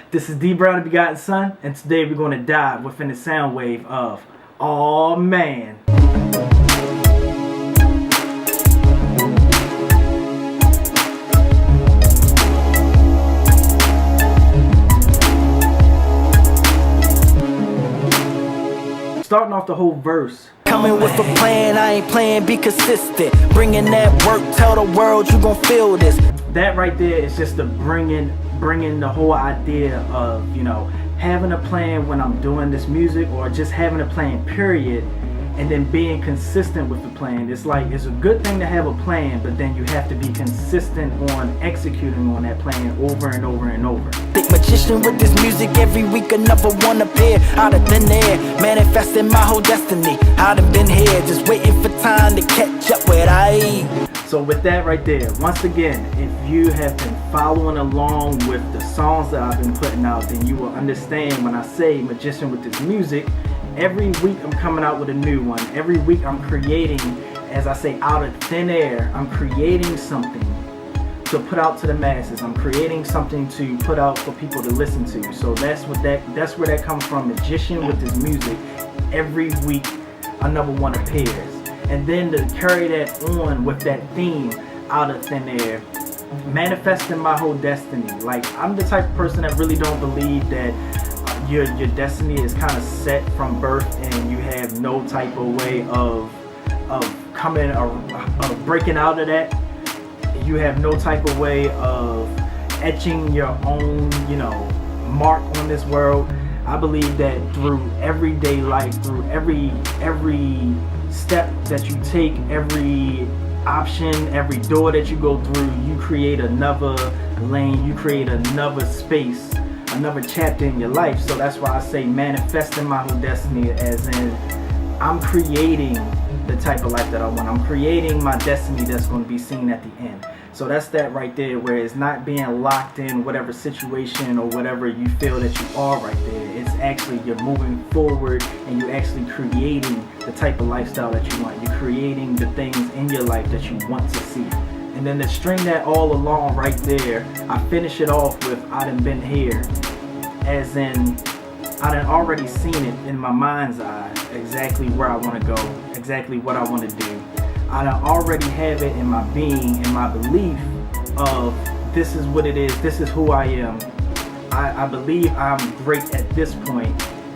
This is D Brown, the Begotten Son, and today we're going to dive within the sound wave of Aw Man. Starting off the whole verse. Coming with a plan, I ain't playing, be consistent. Bringing that work, tell the world you gon' feel this. That right there is just the bringing the whole idea of, having a plan when I'm doing this music, or just having a plan period, and then being consistent with the plan. It's like, it's a good thing to have a plan, but then you have to be consistent on executing on that plan over and over and over. Big magician with this music, every week another one appear out of thin air, manifesting my whole destiny. I done been here, just waiting for time to catch up with I. So with that right there, once again, if you have been following along with the songs that I've been putting out, then you will understand when I say magician with this music. Every week I'm coming out with a new one. Every week I'm creating, as I say, out of thin air. I'm creating something to put out to the masses. I'm creating something to put out for people to listen to. So that's where that comes from. Magician with this music. Every week another one appears. And then to carry that on with that theme, out of thin air, manifesting my whole destiny. Like, I'm the type of person that really don't believe that your destiny is kind of set from birth and you have no type of way of coming or of breaking out of that. You have no type of way of etching your own, mark on this world. I believe that through everyday life, through every step that you take, every option, every door that you go through, you create another lane, you create another space, another chapter in your life. So that's why I say manifesting my whole destiny, as in I'm creating the type of life that I want. I'm creating my destiny that's going to be seen at the end. So that's that right there, where it's not being locked in whatever situation or whatever you feel that you are right there. It's actually, you're moving forward and you're actually creating the type of lifestyle that you want. You're creating the things in your life that you want to see. And then to string that all along right there, I finish it off with I done been here, as in I done already seen it in my mind's eye, exactly where I want to go, exactly what I want to do. I done already have it in my being, in my belief of this is what it is, this is who I am. I believe I'm great at this point.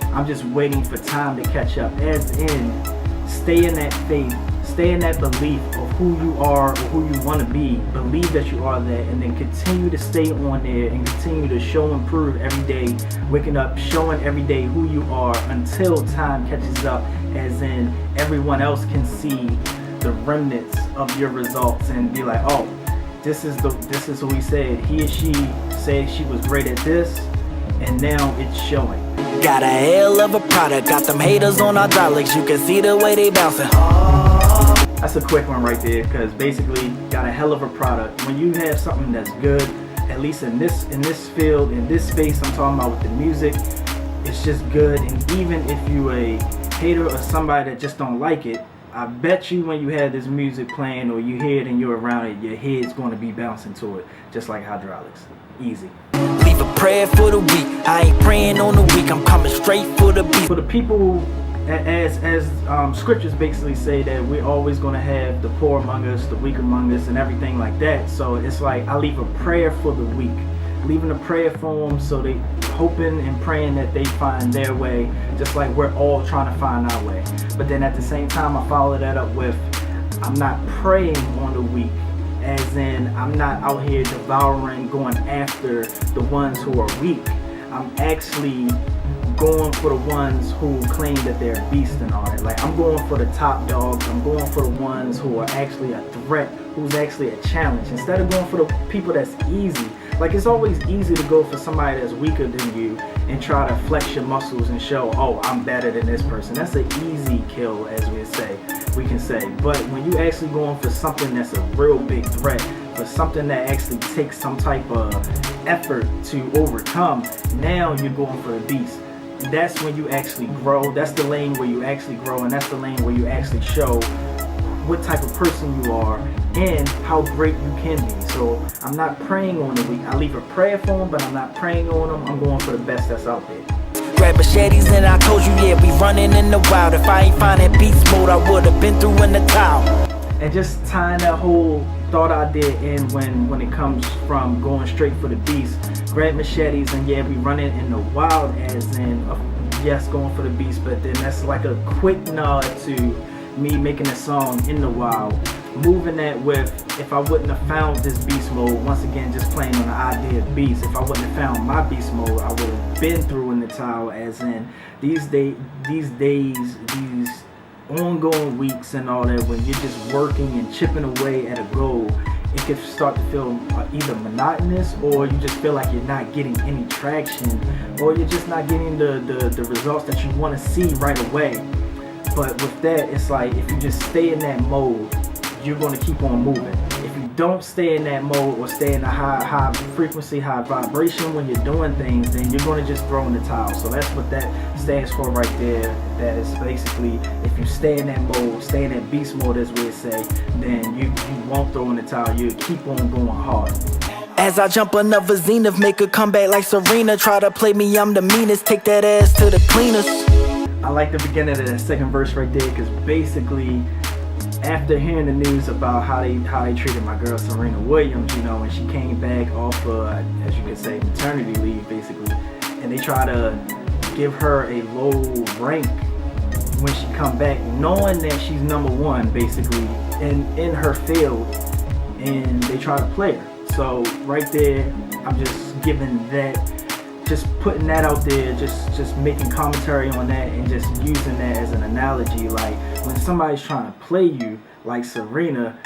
I'm just waiting for time to catch up, as in stay in that faith, stay in that belief of who you are or who you want to be. Believe that you are that, and then continue to stay on there and continue to show and prove every day, waking up, showing every day who you are until time catches up, as in everyone else can see the remnants of your results and be like, oh, this is who he said. He or she said she was great at this, and now it's showing. Got a hell of a product, got them haters on hydraulics, you can see the way they bouncing. That's a quick one right there, because basically got a hell of a product. When you have something that's good, at least in this field, in this space I'm talking about with the music, it's just good. And even if you a hater or somebody that just don't like it, I bet you when you have this music playing or you hear it and you're around it, your head's going to be bouncing to it, just like hydraulics. Easy. Leave a prayer for the week, I ain't praying on the week, I'm coming straight for the beat. For the people, as scriptures basically say, that we're always going to have the poor among us, the weak among us, and everything like that. So it's like I leave a prayer for the weak, leaving a prayer for them, so they hoping and praying that they find their way, just like we're all trying to find our way. But then at the same time, I follow that up with, I'm not preying on the weak, as in I'm not out here devouring, going after the ones who are weak. I'm actually going for the ones who claim that they're a beast and all that. Like, I'm going for the top dogs. I'm going for the ones who are actually a threat, who's actually a challenge, instead of going for the people that's easy. Like, it's always easy to go for somebody that's weaker than you and try to flex your muscles and show, oh, I'm better than this person. That's an easy kill, as we can say. But when you actually going for something that's a real big threat, for something that actually takes some type of effort to overcome, now you're going for a beast. That's when you actually grow. That's the lane where you actually grow, and that's the lane where you actually show what type of person you are and how great you can be. So I'm not praying on the weak. I leave a prayer for them, but I'm not praying on them. I'm going for the best that's out there. Grab machetes and I told you, yeah, we running in the wild. If I ain't find that beast mode, I would've been through in the towel. And just tying that whole thought idea in when it comes from going straight for the beast. Grab machetes and yeah, we running in the wild, as in yes, going for the beast, but then that's like a quick nod to me making a song in the wild. Moving that with, if I wouldn't have found this beast mode, once again just playing on the idea of beast, if I wouldn't have found my beast mode, I would have been through in the towel, as in these days, these ongoing weeks and all that, when you're just working and chipping away at a goal, it can start to feel either monotonous, or you just feel like you're not getting any traction, or you're just not getting the results that you want to see right away. But with that, it's like if you just stay in that mode, you're going to keep on moving. If you don't stay in that mode or stay in a high frequency, high vibration when you're doing things, then you're going to just throw in the towel. So that's what that stands for right there. That is basically, if you stay in that mode, stay in that beast mode, as we say, then you won't throw in the towel. You keep on going hard. As I jump another zenith, make a comeback like Serena. Try to play me, I'm the meanest, take that ass to the cleaners. I like the beginning of that second verse right there, because basically, after hearing the news about how they treated my girl Serena Williams, you know, when she came back off as you could say, maternity leave, basically, and they try to give her a low rank when she come back, knowing that she's number one, basically, in her field, and they try to play her. So right there, I'm just giving that, just putting that out there, just making commentary on that, and just using that as an analogy. Like when somebody's trying to play you, like Serena,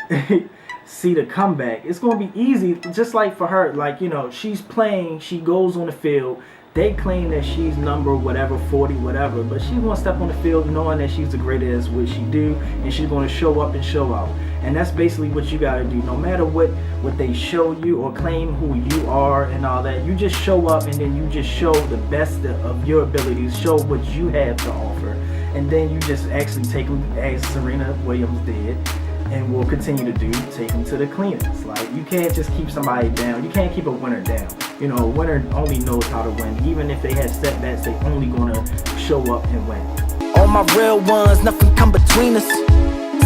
see the comeback, it's gonna be easy. Just like for her, like, you know, she's playing, she goes on the field. They claim that she's number whatever, 40, whatever, but she's gonna step on the field knowing that she's the greatest at what she do, and she's gonna show up and show out. And that's basically what you gotta do. No matter what they show you or claim who you are and all that, you just show up, and then you just show the best of your abilities, show what you have to offer, and then you just actually take them, as Serena Williams did, and will continue to do, take them to the cleaners. Like, you can't just keep somebody down. You can't keep a winner down. You know, a winner only knows how to win. Even if they have setbacks, they only gonna show up and win. All my real ones, nothing come between us.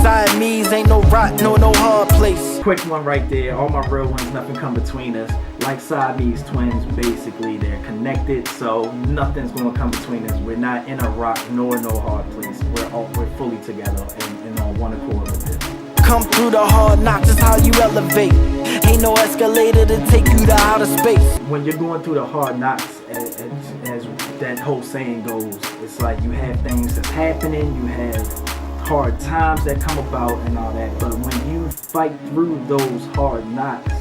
Siamese ain't no rock, no hard place. Quick one right there. All my real ones, nothing come between us. Like Siamese twins, basically, they're connected, so nothing's gonna come between us. We're not in a rock nor no hard place. We're fully together and on one accord with this. Come through the hard knocks is how you elevate. Ain't no escalator to take you to outer space. When you're going through the hard knocks, as that whole saying goes, it's like you have things that's happening, you have hard times that come about and all that, but when you fight through those hard knocks,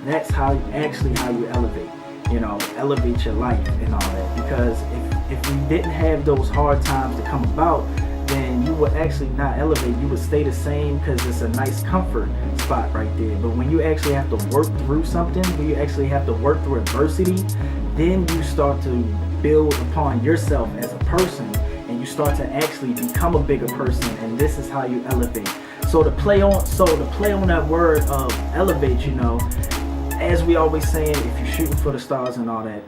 that's how you elevate, you know, elevate your life and all that. Because if you didn't have those hard times to come about, then you would actually not elevate. You would stay the same, because it's a nice comfort spot right there. But when you actually have to work through something, when you actually have to work through adversity, then you start to build upon yourself as a person, and you start to actually become a bigger person, and this is how you elevate. So to play on that word of elevate, you know, as we always saying, if you're shooting for the stars and all that,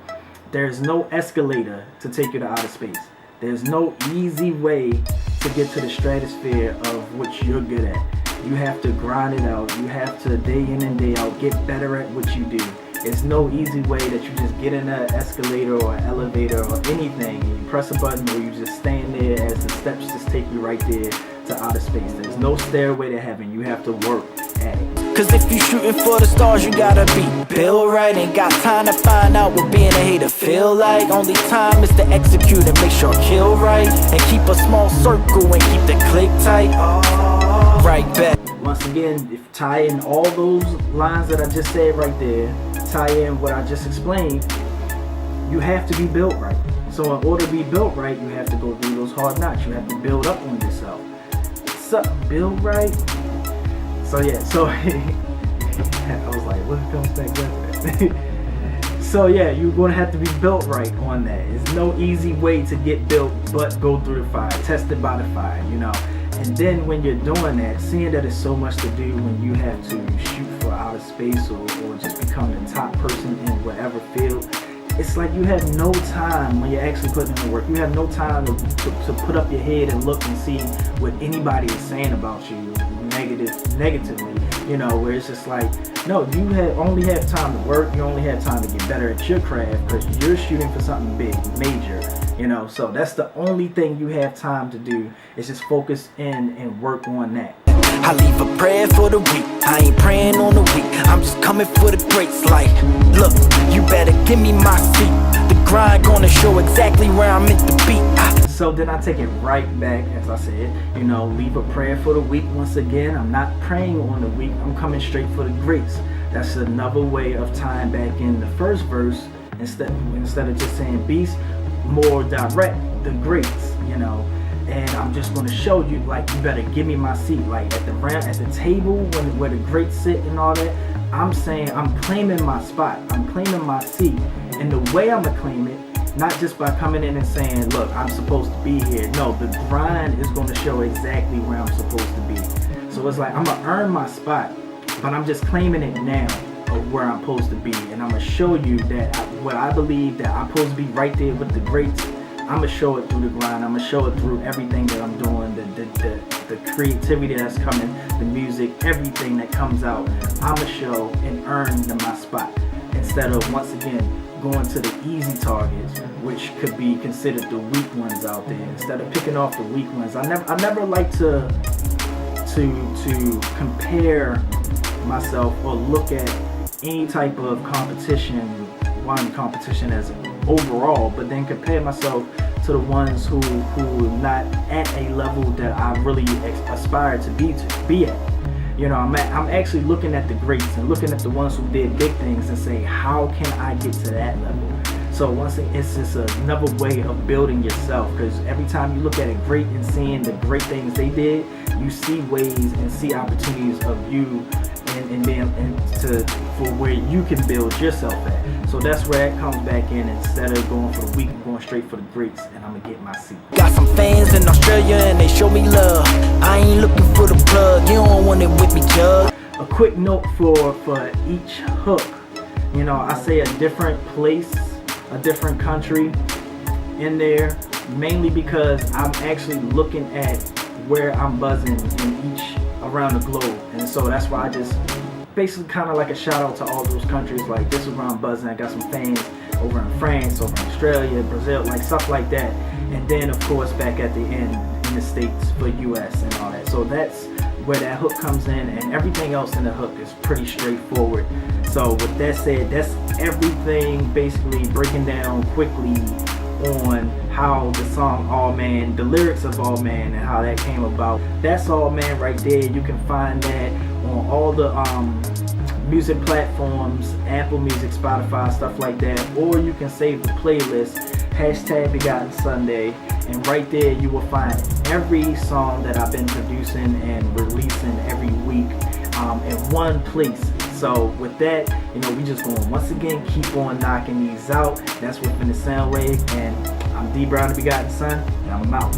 there's no escalator to take you to outer space. There's no easy way to get to the stratosphere of what you're good at. You have to grind it out. You have to, day in and day out, get better at what you do. It's no easy way that you just get in an escalator or an elevator or anything, and you press a button, or you just stand there as the steps just take you right there to outer space. There's no stairway to heaven. You have to work at it. Cause if you shooting for the stars, you gotta be built right. Ain't got time to find out what being a hater feel like. Only time is to execute and make sure kill right, and keep a small circle and keep the click tight. Right back. Once again, if tie in all those lines that I just said right there, tie in what I just explained, you have to be built right. So in order to be built right, you have to go through those hard knocks. You have to build up on yourself. So, build right. So yeah, so I was like, what comes back with it? So yeah, you're gonna have to be built right on that. It's no easy way to get built but go through the fire, tested by the fire, you know. And then when you're doing that, seeing that it's so much to do when you have to shoot for outer space or just become the top person in whatever field, it's like you have no time when you're actually putting in the work. You have no time to put up your head and look and see what anybody is saying about you negatively, you know, where it's just like, no, you only have time to work. You only have time to get better at your craft because you're shooting for something big, major, you know. So that's the only thing you have time to do, is just focus in and work on that. I leave a prayer for the weak. I ain't praying on the weak. I'm just coming for the greats. Like, look, you better give me my seat. The grind gonna show exactly where I'm meant to be. So then I take it right back, as I said, you know, leave a prayer for the weak. Once again, I'm not praying on the weak. I'm coming straight for the greats. That's another way of tying back in the first verse. Instead of just saying beast, more direct, the greats, you know. And I'm just going to show you, like, you better give me my seat. Like at the table where the greats sit and all that, I'm saying I'm claiming my spot. I'm claiming my seat. And the way I'm going to claim it, not just by coming in and saying, look, I'm supposed to be here. No, the grind is going to show exactly where I'm supposed to be. So it's like I'm going to earn my spot, but I'm just claiming it now of where I'm supposed to be. And I'm going to show you that what I believe that I'm supposed to be right there with the greats. I'm going to show it through the grind. I'm going to show it through everything that I'm doing, the creativity that's coming, the music, everything that comes out. I'm going to show and earn my spot instead of, once again, going to the easy targets, which could be considered the weak ones out there. Instead of picking off the weak ones, I never like to compare myself or look at any type of competition as overall, but then compare myself to the ones who are not at a level that I really aspire to be at. You know, I'm actually looking at the greats and looking at the ones who did big things and say, how can I get to that level? So once again, it's just another way of building yourself, because every time you look at a great and seeing the great things they did, you see ways and see opportunities of you for where you can build yourself at. So that's where it comes back in. Instead of going for the weak, I'm going straight for the greats, and I'm gonna get my seat. Got some fans in Australia and they show me love. I ain't looking for the plug. You don't want it with me, Jug. A quick note for each hook. You know, I say a different place, a different country in there, mainly because I'm actually looking at where I'm buzzing in each around the globe. And so that's why I just basically kind of like a shout out to all those countries. Like, this is where I'm buzzing. I got some fans over in France, over in Australia, Brazil, like stuff like that. And then of course back at the end in the States for US and all that. So that's where that hook comes in, and everything else in the hook is pretty straightforward. So with that said, that's everything basically breaking down quickly on how the song All Man, the lyrics of All Man, and how that came about. That's All Man right there. You can find that on all the music platforms, Apple Music, Spotify, stuff like that, or you can save the playlist, #Begotten Sunday, and right there you will find every song that I've been producing and releasing every week in one place. So with that, you know, we just going to once again keep on knocking these out. That's Within The Soundwave, and I'm D Brown, the Begotten Son, and I'm out.